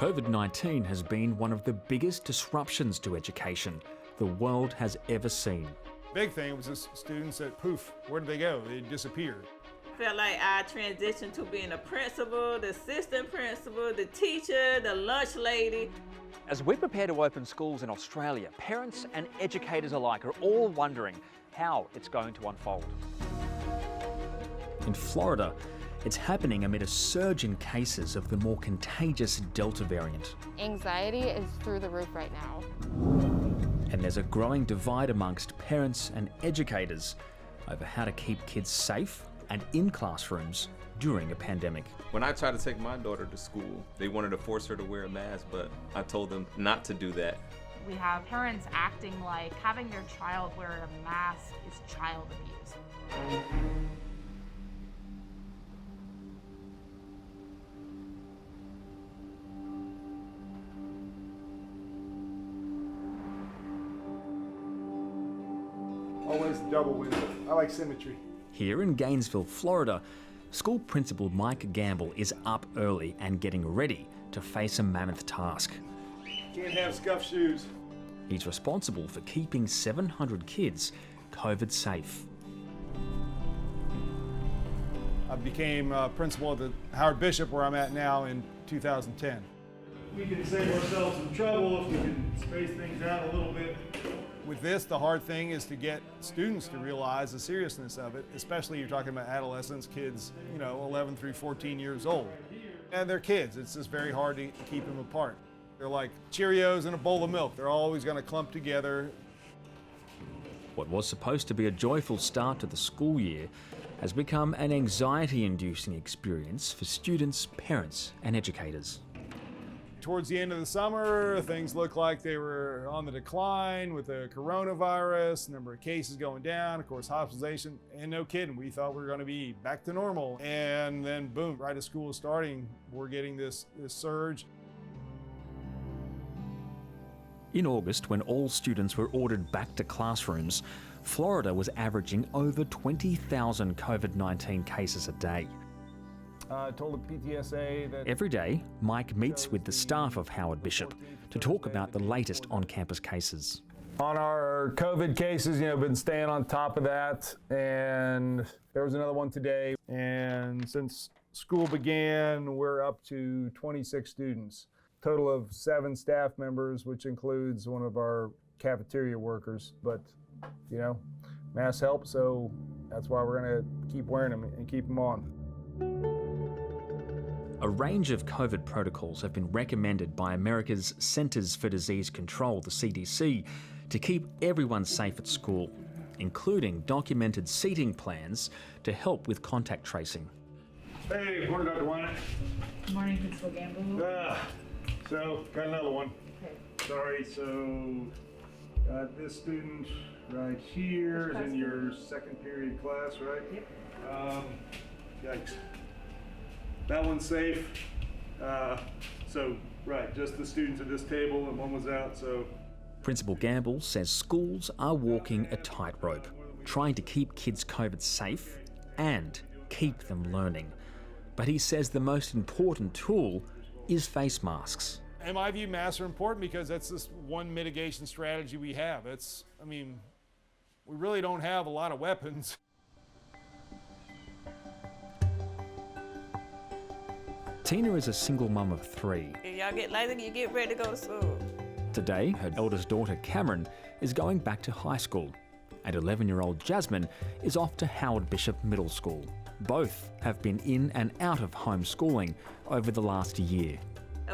Covid-19 has been one of the biggest disruptions to education the world has ever seen. Big thing was just students that, poof, where did they go? They disappeared. Felt like I transitioned to being a principal, the assistant principal, the teacher, the lunch lady. As we prepare to open schools in Australia, parents and educators alike are all wondering how it's going to unfold. In Florida, it's happening amid a surge in cases of the more contagious Delta variant. Anxiety is through the roof right now. And there's a growing divide amongst parents and educators over how to keep kids safe and in classrooms during a pandemic. When I tried to take my daughter to school, they wanted to force her to wear a mask, but I told them not to do that. We have parents acting like having their child wear a mask is child abuse. Always double window. I like symmetry. Here in Gainesville, Florida, school principal Mike Gamble is up early and getting ready to face a mammoth task. Can't have scuffed shoes. He's responsible for keeping 700 kids COVID safe. I became principal at the Howard Bishop, where I'm at now, in 2010. We can save ourselves some trouble if we can space things out a little bit. With this, the hard thing is to get students to realize the seriousness of it, especially you're talking about adolescents, kids, 11 through 14 years old. And they're kids. It's just very hard to keep them apart. They're like Cheerios in a bowl of milk. They're always going to clump together. What was supposed to be a joyful start to the school year has become an anxiety-inducing experience for students, parents, and educators. Towards the end of the summer, things looked like they were on the decline with the coronavirus, number of cases going down, of course, hospitalization, and no kidding, we thought we were going to be back to normal. And then boom, right as school is starting, we're getting this surge. In August, when all students were ordered back to classrooms, Florida was averaging over 20,000 COVID-19 cases a day. I told the PTSA that Every day, Mike meets with the staff of Howard Bishop to talk about the latest on-campus cases. on our COVID cases, been staying on top of that, and there was another one today. And since school began, we're up to 26 students. Total of 7 staff members, which includes one of our cafeteria workers. But, masks help, so that's why we're going to keep wearing them and keep them on. A range of COVID protocols have been recommended by America's Centers for Disease Control, the CDC, to keep everyone safe at school, including documented seating plans to help with contact tracing. Hey, morning, Dr. Weiner. Good morning, Principal Gamble. So, got another one. Okay. Sorry, so this student right here is in your second period class, right? Yep. Yikes. That one's safe. Right, just the students at this table, and one was out, so. Principal Gamble says schools are walking a tightrope, trying to keep kids COVID safe and keep them learning. But he says the most important tool is face masks. In my view, masks are important because that's just one mitigation strategy we have. We really don't have a lot of weapons. Tina is a single mum of 3. Y'all get lazy, you get ready to go to school. Today, her eldest daughter Cameron is going back to high school, and 11-year-old Jasmine is off to Howard Bishop Middle School. Both have been in and out of homeschooling over the last year.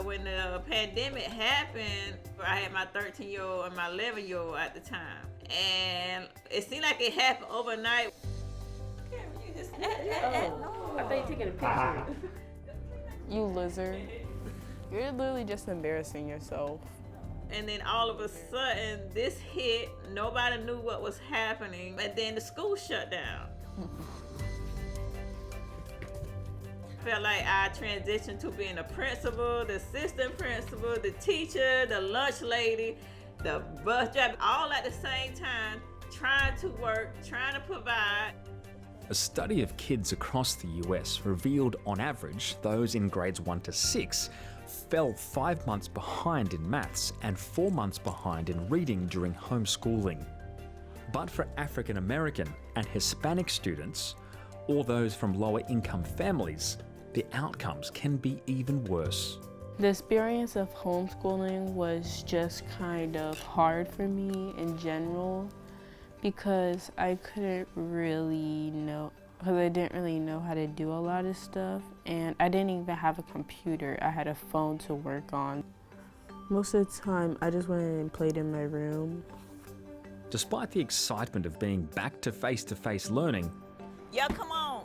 When the pandemic happened, I had my 13-year-old and my 11-year-old at the time. And it seemed like it happened overnight. You just no. I thought you were taking a picture. You lizard. You're literally just embarrassing yourself. And then all of a sudden, this hit. Nobody knew what was happening. And then the school shut down. Felt like I transitioned to being a principal, the assistant principal, the teacher, the lunch lady, the bus driver, all at the same time, trying to work, trying to provide. A study of kids across the US revealed, on average, those in grades 1 to 6 fell 5 months behind in maths and 4 months behind in reading during homeschooling. But for African American and Hispanic students, or those from lower income families, the outcomes can be even worse. The experience of homeschooling was just kind of hard for me in general because I didn't really know how to do a lot of stuff, and I didn't even have a computer. I had a phone to work on. Most of the time, I just went and played in my room. Despite the excitement of being back to face-to-face learning, Yeah, come on.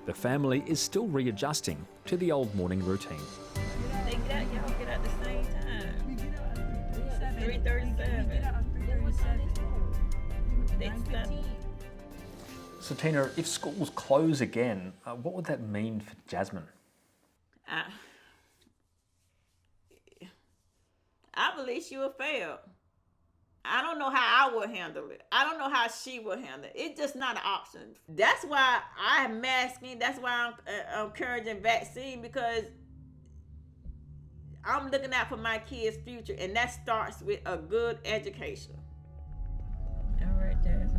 the family is still readjusting to the old morning routine. They get out, y'all get out the same time. 3:37. They stop. So Tina, if schools close again, what would that mean for Jasmine? I believe she will fail. I don't know how I would handle it. I don't know how she would handle it. It's just not an option. That's why I'm masking. That's why I'm encouraging vaccine, because I'm looking out for my kids' future, and that starts with a good education. All right, Jasmine.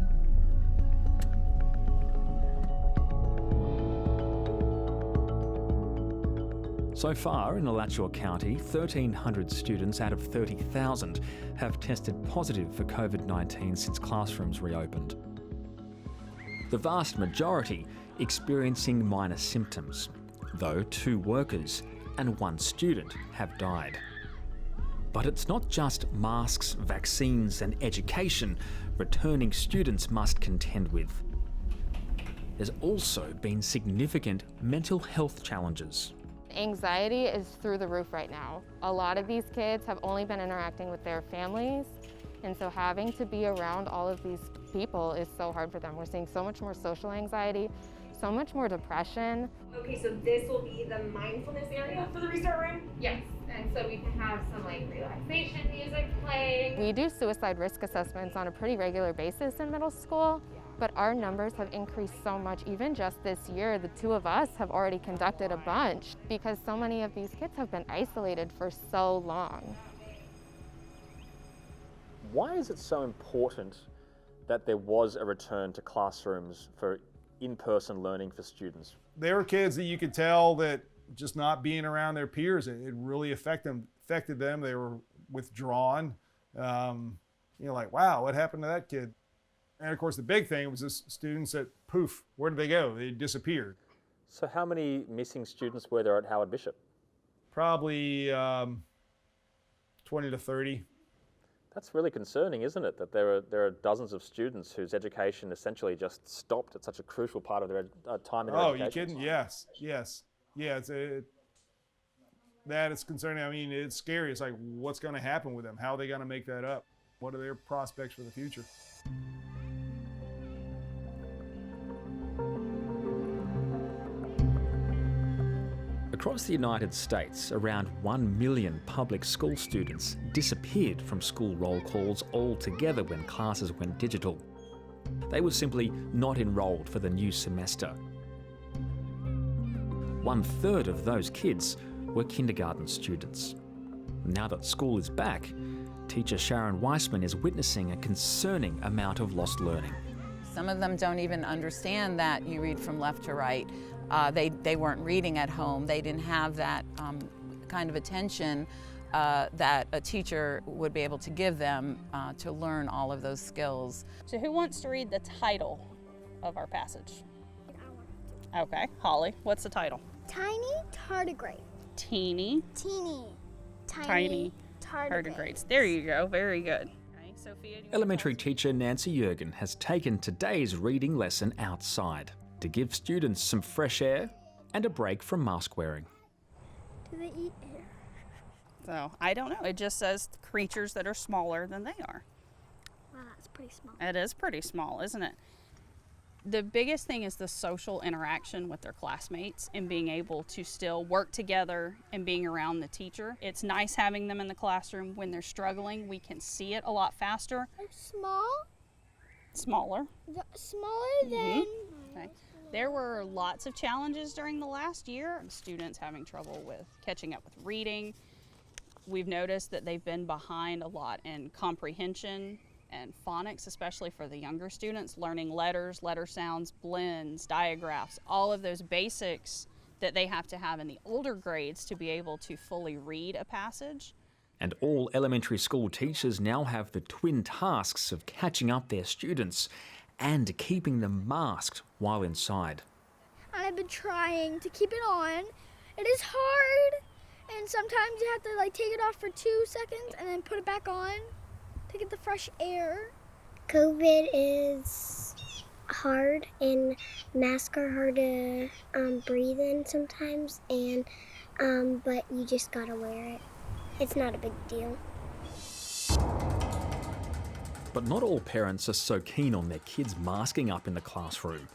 So far in Alachua County, 1,300 students out of 30,000 have tested positive for COVID-19 since classrooms reopened. The vast majority experiencing minor symptoms, though 2 workers and 1 student have died. But it's not just masks, vaccines and education returning students must contend with. There's also been significant mental health challenges. Anxiety is through the roof right now. A lot of these kids have only been interacting with their families, and so having to be around all of these people is so hard for them. We're seeing so much more social anxiety, so much more depression. Okay, so this will be the mindfulness area for the restart room? Yes, and so we can have some like relaxation music playing. We do suicide risk assessments on a pretty regular basis in middle school, but our numbers have increased so much. Even just this year, the 2 of us have already conducted a bunch because so many of these kids have been isolated for so long. Why is it so important that there was a return to classrooms for in-person learning for students? There were kids that you could tell that just not being around their peers, it really affected them. They were withdrawn. Like, wow, what happened to that kid? And of course, the big thing was the students that, poof, where did they go? They disappeared. So how many missing students were there at Howard Bishop? Probably 20 to 30. That's really concerning, isn't it? That there are dozens of students whose education essentially just stopped at such a crucial part of their time in their education. Oh, you kidding? Yes. Yeah, that is concerning. I mean, it's scary. It's like, what's going to happen with them? How are they going to make that up? What are their prospects for the future? Across the United States, around 1 million public school students disappeared from school roll calls altogether when classes went digital. They were simply not enrolled for the new semester. 1/3 of those kids were kindergarten students. Now that school is back, teacher Sharon Weissman is witnessing a concerning amount of lost learning. Some of them don't even understand that you read from left to right. They weren't reading at home. They didn't have that kind of attention that a teacher would be able to give them to learn all of those skills. So who wants to read the title of our passage? Okay, Holly, what's the title? Tiny tardigrade. Teeny. Tiny tardigrades. There you go, very good. Okay, Sophia, Elementary teacher Nancy Jurgen has taken today's reading lesson outside to give students some fresh air and a break from mask wearing. Do they eat air? So, I don't know. It just says creatures that are smaller than they are. Wow, that's pretty small. It is pretty small, isn't it? The biggest thing is the social interaction with their classmates and being able to still work together and being around the teacher. It's nice having them in the classroom. When they're struggling, we can see it a lot faster. Small? Smaller. Smaller than... Okay. There were lots of challenges during the last year. Students having trouble with catching up with reading, We've noticed that they've been behind a lot in comprehension and phonics, especially for the younger students, learning letters, letter sounds, blends, digraphs, all of those basics that they have to have in the older grades to be able to fully read a passage. And all elementary school teachers now have the twin tasks of catching up their students and keeping them masked while inside. I've been trying to keep it on. It is hard, and sometimes you have to take it off for 2 seconds and then put it back on to get the fresh air. COVID is hard, and masks are hard to breathe in sometimes, and but you just gotta wear it. It's not a big deal. But not all parents are so keen on their kids masking up in the classroom.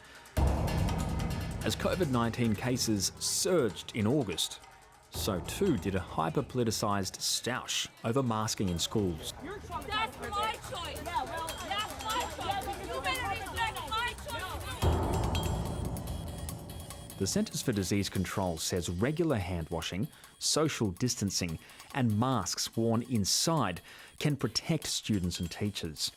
As COVID-19 cases surged in August, so too did a hyper-politicised stoush over masking in schools. That's my choice. Yeah, well, that's my choice. You better respect my choice. The Centers for Disease Control says regular hand washing, social distancing and masks worn inside can protect students and teachers.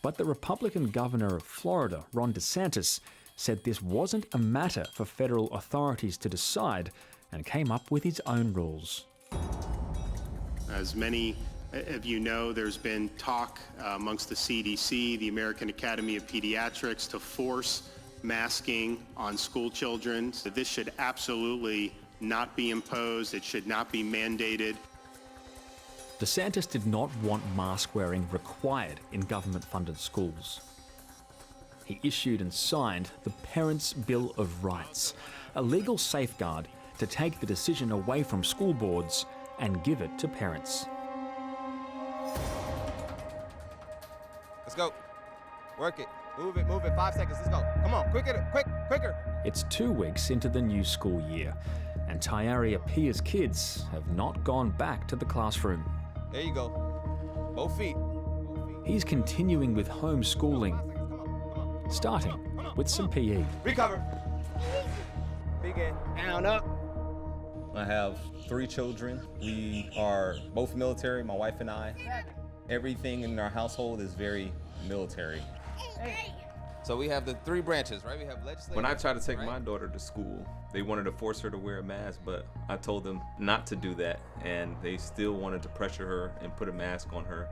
But the Republican Governor of Florida, Ron DeSantis, said this wasn't a matter for federal authorities to decide and came up with his own rules. As many of you know, there's been talk amongst the CDC, the American Academy of Pediatrics, to force masking on school children. So this should absolutely not be imposed. It should not be mandated. DeSantis did not want mask wearing required in government-funded schools. He issued and signed the Parents' Bill of Rights, a legal safeguard to take the decision away from school boards and give it to parents. Let's go. Work it. Move it, 5 seconds. Let's go. Come on, quicker. It's 2 weeks into the new school year, and Tayari Apia's kids have not gone back to the classroom. There you go. Both feet. He's continuing with homeschooling, starting with some PE. Recover. Begin. Down, up. I have 3 children. We are both military, my wife and I. Everything in our household is very military. So we have the 3 branches, right? We have legislative. When I tried to take my daughter to school, they wanted to force her to wear a mask, but I told them not to do that, and they still wanted to pressure her and put a mask on her.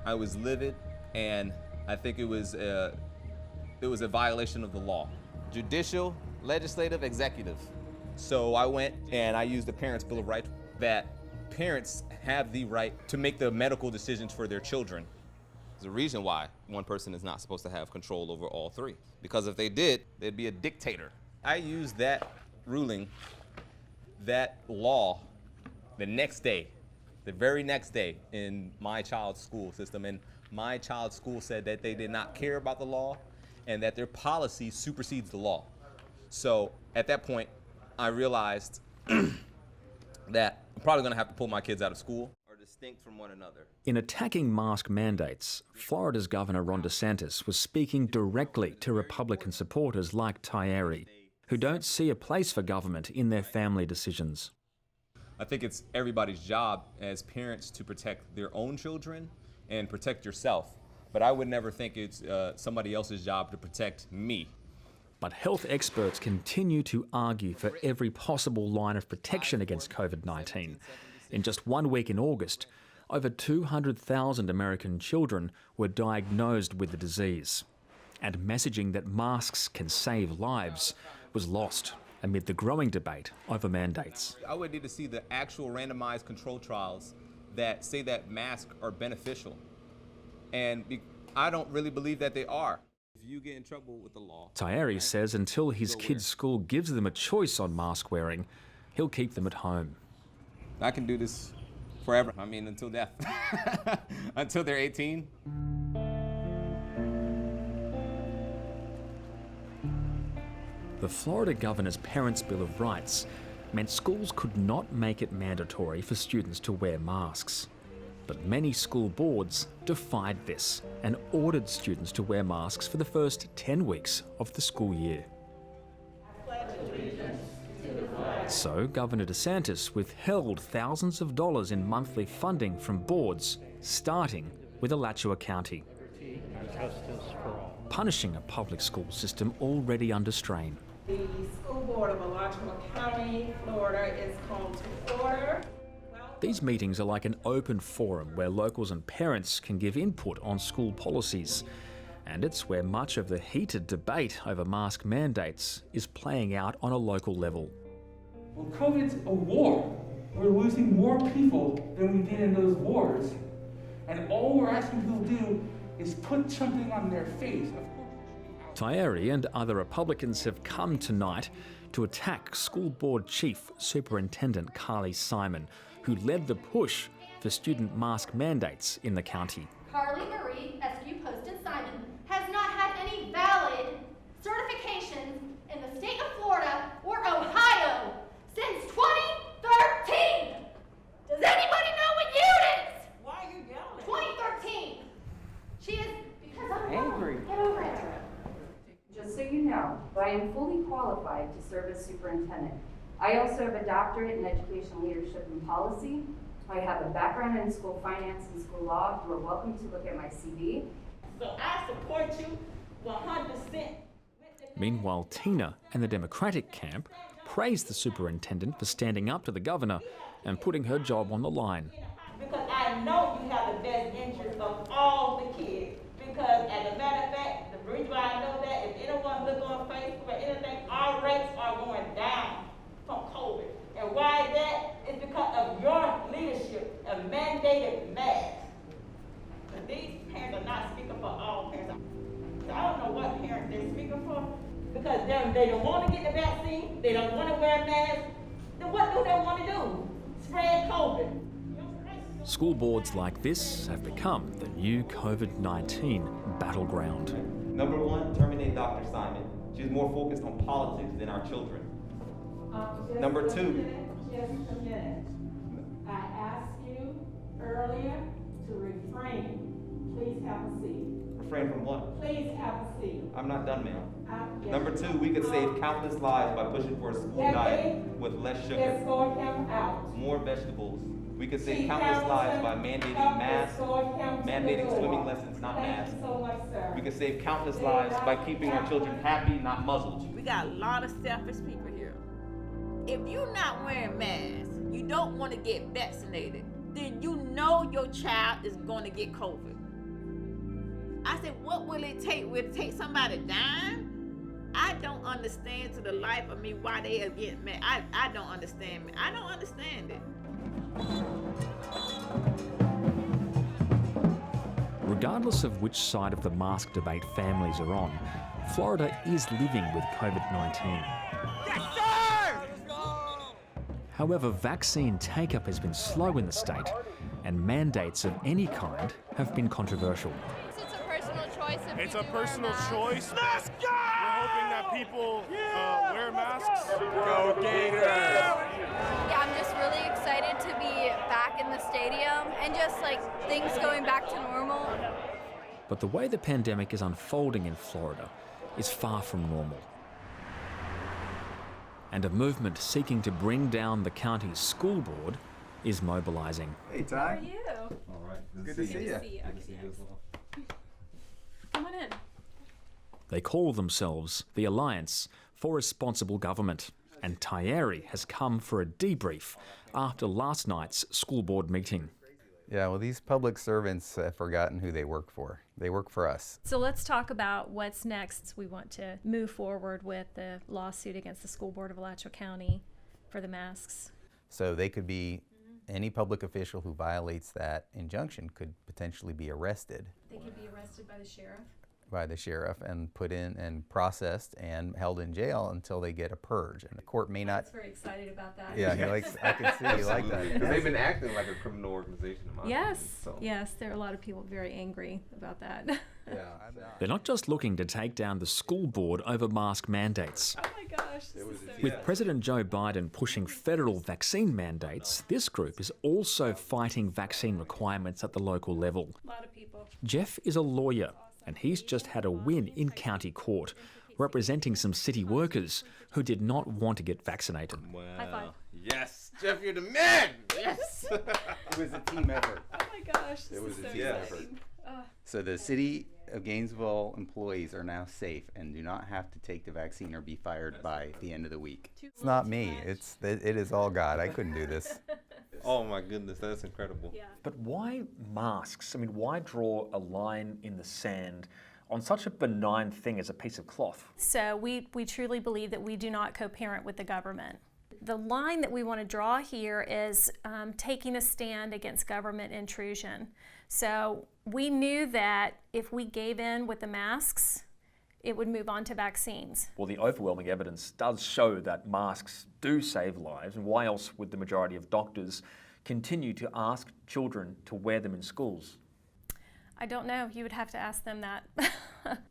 I was livid, and I think it was a violation of the law. Judicial, legislative, executive. So I went and I used the Parents' Bill of Rights, that parents have the right to make the medical decisions for their children. There's a reason why one person is not supposed to have control over all 3. Because if they did, they'd be a dictator. I used that ruling, that law, the very next day in my child's school system. And my child's school said that they did not care about the law and that their policy supersedes the law. So at that point, I realized that I'm probably gonna have to pull my kids out of school. Distinct from one another. In attacking mask mandates, Florida's Governor Ron DeSantis was speaking directly to Republican supporters like Tayari, who don't see a place for government in their family decisions. I think it's everybody's job as parents to protect their own children and protect yourself. But I would never think it's somebody else's job to protect me. But health experts continue to argue for every possible line of protection against COVID-19. In just 1 week in August, over 200,000 American children were diagnosed with the disease. And messaging that masks can save lives was lost amid the growing debate over mandates. I would need to see the actual randomized control trials that say that masks are beneficial. And I don't really believe that they are. If you get in trouble with the law... Tayari says until his kids' school gives them a choice on mask wearing, he'll keep them at home. I can do this forever. I mean, until death. Until they're 18. The Florida governor's Parents' Bill of Rights meant schools could not make it mandatory for students to wear masks. But many school boards defied this and ordered students to wear masks for the first 10 weeks of the school year. Pledge allegiance to the flag So Governor DeSantis withheld thousands of dollars in monthly funding from boards, starting with Alachua County, punishing a public school system already under strain. The school board of Alachua County, Florida is called to order. These meetings are like an open forum where locals and parents can give input on school policies. And it's where much of the heated debate over mask mandates is playing out on a local level. Well, COVID's a war. We're losing more people than we did in those wars. And all we're asking people to do is put something on their face. Tyeri and other Republicans have come tonight to attack School Board Chief Superintendent Carly Simon, who led the push for student mask mandates in the county. Carly Marie SQ Poston Simon has not had any valid certifications in the state of Florida or Ohio since 2013. Does anybody know what year it is? Why are you yelling? 2013. She is because I'm angry. Get over it. Just so you know, I am fully qualified to serve as superintendent. I also have a doctorate in education leadership and policy. I have a background in school finance and school law. You are welcome to look at my CV. So I support you 100%. Meanwhile, Tina and the Democratic camp praised the superintendent for standing up to the governor and putting her job on the line. Because I know you have the best interest of all the kids. Because as a matter of fact, the reason why I know that, if anyone look on Facebook or anything, our rates are going down from COVID. And why is that? It's because of your leadership of mandated masks. But these parents are not speaking for all parents. So I don't know what parents they're speaking for. Because they don't want to get the vaccine, they don't want to wear masks. Then what do they want to do? Spread COVID. School boards like this have become the new COVID-19 battleground. Number one, terminate Dr. Simon. She's more focused on politics than our children. Number two. Just a minute. I asked you earlier to refrain. Please have a seat. Refrain from what? Please have a seat. I'm not done, ma'am. Number two, we could save countless lives by pushing for a school diet with less sugar, Escort him out. more vegetables. We could save countless lives by mandating masks, mandating swimming lessons, not masks. So much, sir. We could save countless lives by keeping our children happy, not muzzled. We got a lot of selfish people here. If you're not wearing masks, you don't want to get vaccinated, then you know your child is going to get COVID. I said, what will it take? Will it take somebody dying? I don't understand to the life of me why they are getting mad. I don't understand. I don't understand it. Regardless of which side of the mask debate families are on, Florida is living with COVID-19. Yes, sir! However, vaccine take-up has been slow in the state, and mandates of any kind have been controversial. It's a personal choice. It's a personal choice. Let's go! We're hoping that people wear masks. Go Gators! Yeah, I'm just really excited to be back in the stadium and just like things going back to normal. But the way the pandemic is unfolding in Florida is far from normal. And a movement seeking to bring down the county's school board is mobilising. Hey, Ty. How are you? All right. Good to see you. Good to see you as well. Come on in. They call themselves the Alliance for Responsible Government, and Tyeri has come for a debrief after last night's school board meeting. Yeah, well, these public servants have forgotten who they work for. They work for us. So let's talk about what's next. We want to move forward with the lawsuit against the School Board of Alachua County for the masks. So they could be, any public official who violates that injunction could potentially be arrested. They could be arrested by the sheriff. By the sheriff and put in and processed and held in jail until they get a purge. And the court may not. He's very excited about that. Yeah, he likes, I can see he like that. Because they've been acting like a criminal organization. Yes, yes, there are a lot of people very angry about that. Yeah. They're not just looking to take down the school board over mask mandates. Oh my gosh, this is so With President Joe Biden pushing federal vaccine mandates, this group is also fighting vaccine requirements at the local level. A lot of people. Jeff is a lawyer, and he's just had a win in county court, representing some city workers who did not want to get vaccinated. Wow. Yes. Jeff, you're the man. Yes. It was a team effort. Oh my gosh, It was a so team effort. So the city of Gainesville employees are now safe and do not have to take the vaccine or be fired by the end of the week. It's not me. It is all God. I couldn't do this. Oh my goodness, that's incredible. But why masks? I mean, why draw a line in the sand on such a benign thing as a piece of cloth? So we truly believe that we do not co-parent with the government. The line that we want to draw here is taking a stand against government intrusion. So we knew that if we gave in with the masks, it would move on to vaccines. Well, the overwhelming evidence does show that masks do save lives, and why else would the majority of doctors continue to ask children to wear them in schools? I don't know. You would have to ask them that.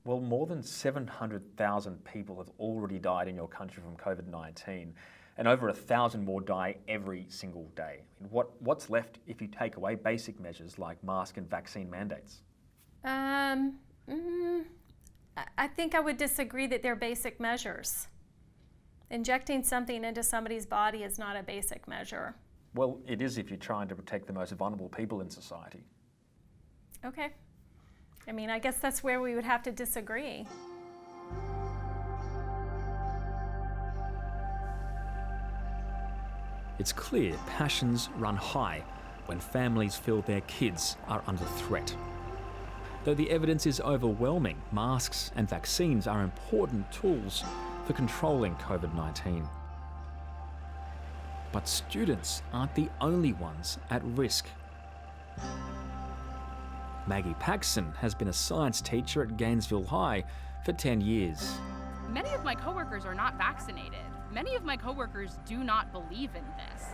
Well, more than 700,000 people have already died in your country from COVID-19, and over 1,000 more die every single day. I mean, what's left if you take away basic measures like mask and vaccine mandates? I think I would disagree that they're basic measures. Injecting something into somebody's body is not a basic measure. Well, it is if you're trying to protect the most vulnerable people in society. Okay. I mean, I guess that's where we would have to disagree. It's clear passions run high when families feel their kids are under threat. Though the evidence is overwhelming, masks and vaccines are important tools for controlling COVID-19. But students aren't the only ones at risk. Maggie Paxon has been a science teacher at Gainesville High for 10 years. Many of my coworkers are not vaccinated. Many of my coworkers do not believe in this.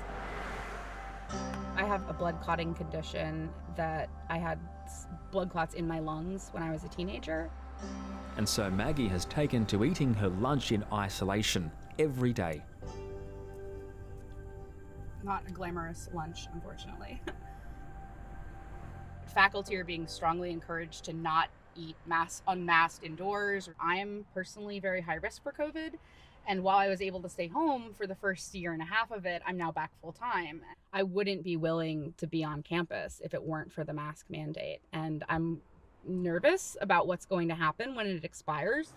I have a blood clotting condition that I had blood clots in my lungs when I was a teenager. And so Maggie has taken to eating her lunch in isolation every day. Not a glamorous lunch, unfortunately. Faculty are being strongly encouraged to not eat unmasked indoors. I am personally very high risk for COVID. And while I was able to stay home for the first year and a half of it, I'm now back full time. I wouldn't be willing to be on campus if it weren't for the mask mandate. And I'm nervous about what's going to happen when it expires.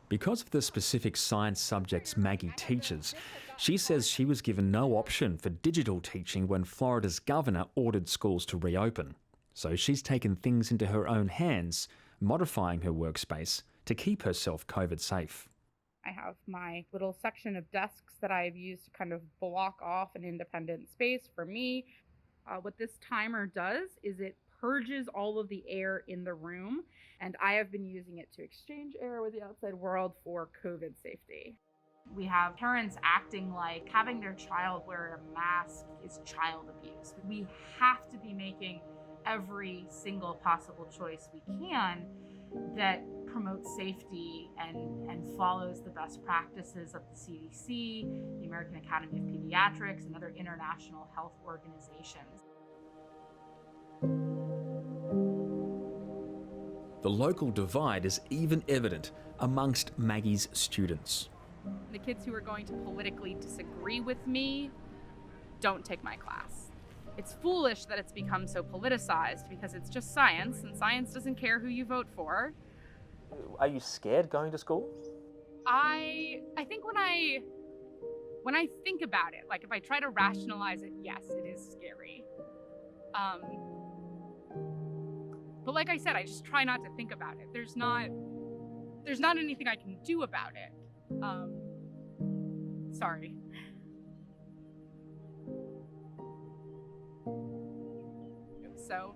Because of the specific science subjects Maggie teaches, she says she was given no option for digital teaching when Florida's governor ordered schools to reopen. So she's taken things into her own hands, modifying her workspace to keep herself COVID safe. I have my little section of desks that I've used to kind of block off an independent space for me. What this timer does is it purges all of the air in the room, and I have been using it to exchange air with the outside world for COVID safety. We have parents acting like having their child wear a mask is child abuse. We have to be making every single possible choice we can that promotes safety and follows the best practices of the CDC, the American Academy of Pediatrics, and other international health organizations. The local divide is even evident amongst Maggie's students. The kids who are going to politically disagree with me don't take my class. It's foolish that it's become so politicized because it's just science, and science doesn't care who you vote for. Are you scared going to school? I think when I think about it, like if I try to rationalize it, yes, it is scary. But like I said, I just try not to think about it. There's not anything I can do about it. Sorry. So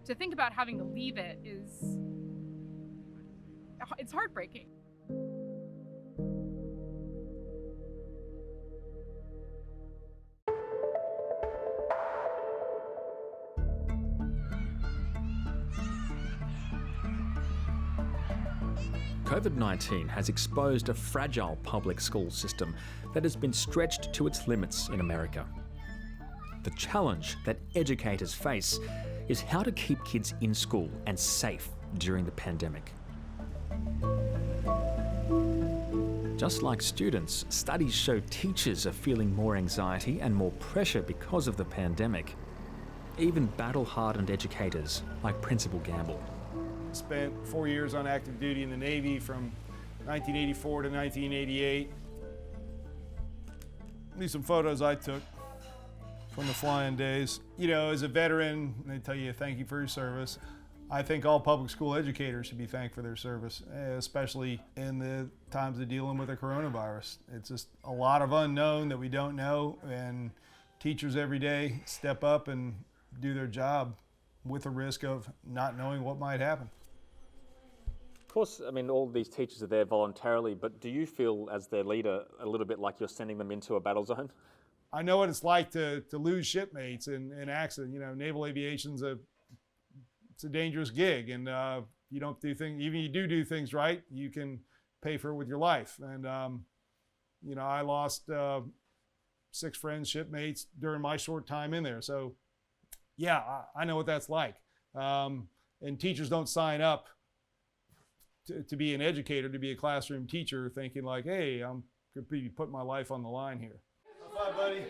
to think about having to leave it it's heartbreaking. COVID-19 has exposed a fragile public school system that has been stretched to its limits in America. The challenge that educators face is how to keep kids in school and safe during the pandemic. Just like students, studies show teachers are feeling more anxiety and more pressure because of the pandemic. Even battle-hardened educators like Principal Gamble. Spent 4 years on active duty in the Navy from 1984 to 1988. These are some photos I took from the flying days. You know, as a veteran, they tell you thank you for your service. I think all public school educators should be thanked for their service, especially in the times of dealing with the coronavirus. It's just a lot of unknown that we don't know, and teachers every day step up and do their job with the risk of not knowing what might happen. Of course, I mean, all these teachers are there voluntarily, but do you feel as their leader a little bit like you're sending them into a battle zone? I know what it's like to lose shipmates in accident. You know, naval aviation's it's a dangerous gig, and you don't do things, even if you do things right, you can pay for it with your life. And you know, I lost 6 friends, shipmates during my short time in there. So yeah, I know what that's like. And teachers don't sign up to be an educator, to be a classroom teacher, thinking like, hey, I'm going to be putting my life on the line here. High five, buddy.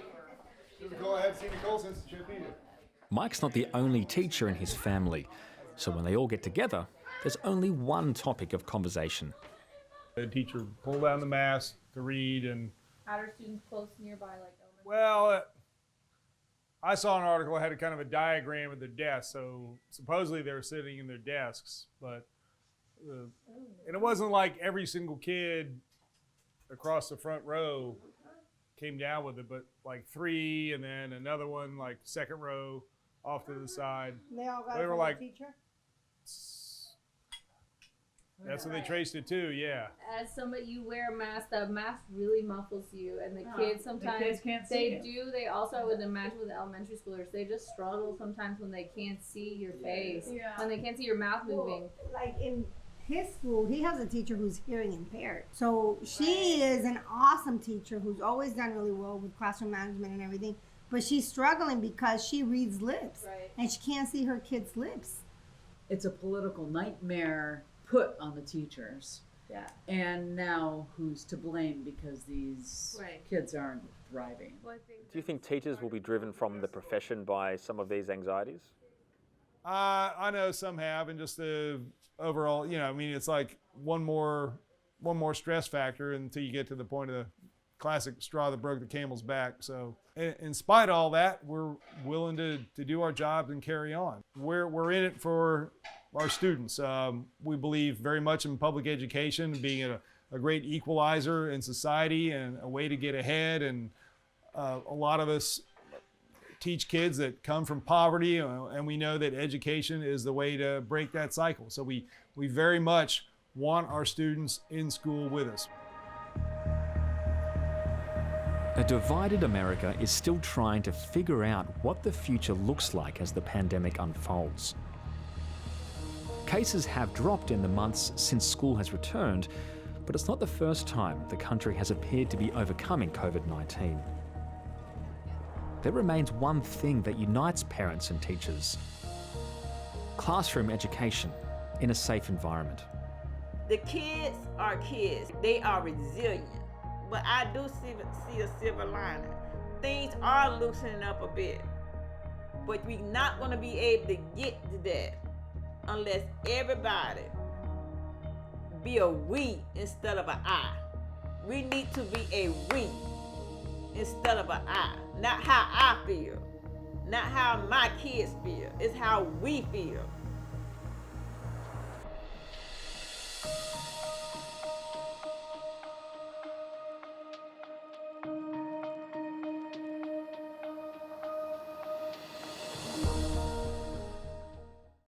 Nicole, I haven't seen Nicole since the trip either. Mike's not the only teacher in his family, so when they all get together, there's only one topic of conversation. The teacher pulled down the mask to read, and How are students close nearby, like elementary? well, I saw an article that had a kind of a diagram of their desks, so supposedly they were sitting in their desks, but and it wasn't like every single kid across the front row came down with it, but like 3, and then another one like second row off to the side. They all got They it were from like, the teacher? that's what they traced it to, yeah. As somebody, you wear a mask, the mask really muffles you, and the No, kids the sometimes kids can't see they also, I would imagine with the elementary schoolers, they just struggle sometimes when they can't see your face, Yeah. when they can't see your mouth moving. Like in his school, he has a teacher who's hearing impaired. So she is an awesome teacher who's always done really well with classroom management and everything. But she's struggling because she reads lips, and she can't see her kids' lips. It's a political nightmare put on the teachers. Yeah. And now who's to blame because these kids aren't thriving? Do you think teachers will be driven from the profession by some of these anxieties? I know some have, and just the overall, you know, I mean, it's like one more stress factor until you get to the point of the classic straw that broke the camel's back. So in spite of all that, we're willing to do our jobs and carry on. We're in it for our students. We believe very much in public education being a great equalizer in society and a way to get ahead. And a lot of us teach kids that come from poverty, and we know that education is the way to break that cycle. So we very much want our students in school with us. A divided America is still trying to figure out what the future looks like as the pandemic unfolds. Cases have dropped in the months since school has returned, but it's not the first time the country has appeared to be overcoming COVID-19. There remains one thing that unites parents and teachers: classroom education in a safe environment. The kids are kids. They are resilient. But I do see a silver lining. Things are loosening up a bit. But we're not going to be able to get to that unless everybody be a we instead of an I. We need to be a we instead of an I. Not how I feel. Not how my kids feel. It's how we feel.